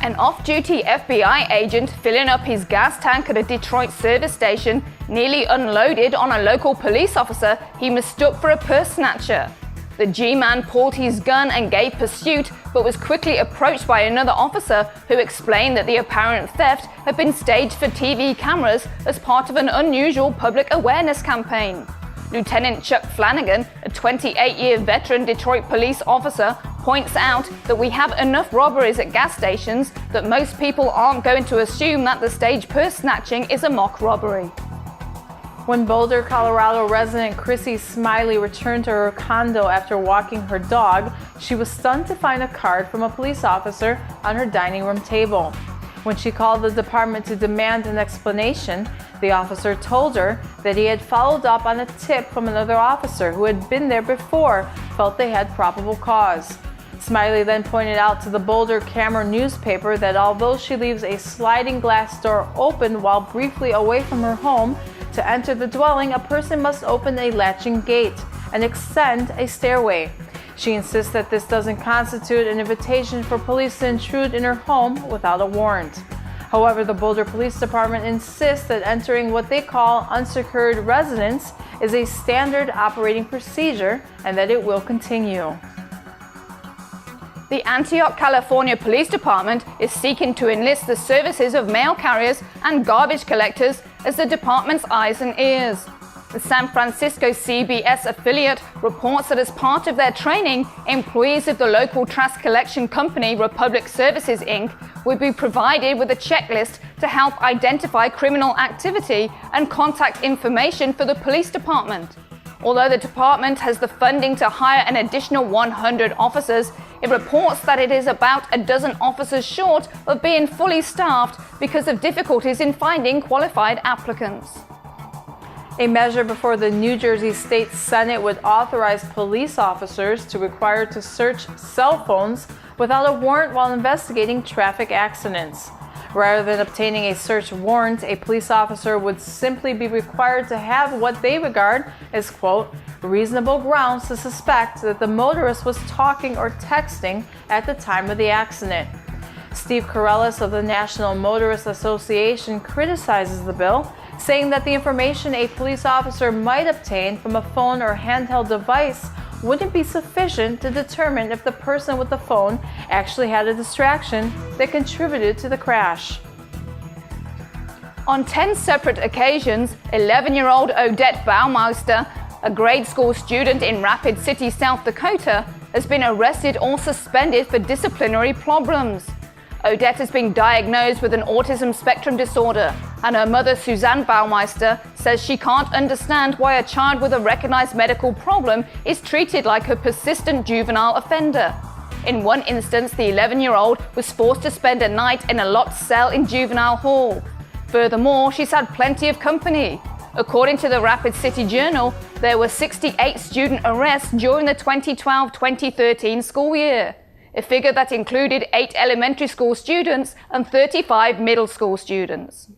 An off-duty FBI agent filling up his gas tank at a Detroit service station nearly unloaded on a local police officer he mistook for a purse snatcher. The G-man pulled his gun and gave pursuit, but was quickly approached by another officer who explained that the apparent theft had been staged for TV cameras as part of an unusual public awareness campaign. Lieutenant Chuck Flanagan, a 28-year veteran Detroit police officer, points out that we have enough robberies at gas stations that most people aren't going to assume that the staged purse snatching is a mock robbery. When Boulder, Colorado resident Chrissy Smiley returned to her condo after walking her dog, she was stunned to find a card from a police officer on her dining room table. When she called the department to demand an explanation, the officer told her that he had followed up on a tip from another officer who had been there before, felt they had probable cause. Smiley then pointed out to the Boulder Camera newspaper that although she leaves a sliding glass door open while briefly away from her home, to enter the dwelling, a person must open a latching gate and extend a stairway. She insists that this doesn't constitute an invitation for police to intrude in her home without a warrant. However, the Boulder Police Department insists that entering what they call unsecured residence is a standard operating procedure and that it will continue. The Antioch, California Police Department is seeking to enlist the services of mail carriers and garbage collectors as the department's eyes and ears. The San Francisco CBS affiliate reports that as part of their training, employees of the local trash collection company Republic Services Inc. will be provided with a checklist to help identify criminal activity and contact information for the police department. Although the department has the funding to hire an additional 100 officers, it reports that it is about a dozen officers short of being fully staffed because of difficulties in finding qualified applicants. A measure before the New Jersey State Senate would authorize police officers to require to search cell phones without a warrant while investigating traffic accidents. Rather than obtaining a search warrant, a police officer would simply be required to have what they regard as, quote, reasonable grounds to suspect that the motorist was talking or texting at the time of the accident. Steve Corellis of the National Motorist Association criticizes the bill, saying that the information a police officer might obtain from a phone or handheld device wouldn't be sufficient to determine if the person with the phone actually had a distraction that contributed to the crash. On 10 separate occasions, 11-year-old Odette Baumeister, a grade school student in Rapid City, South Dakota, has been arrested or suspended for disciplinary problems. Odette has been diagnosed with an autism spectrum disorder, and her mother, Suzanne Baumeister, says she can't understand why a child with a recognized medical problem is treated like a persistent juvenile offender. In one instance, the 11-year-old was forced to spend a night in a locked cell in juvenile hall. Furthermore, she's had plenty of company. According to the Rapid City Journal, there were 68 student arrests during the 2012-2013 school year, a figure that included 8 elementary school students and 35 middle school students.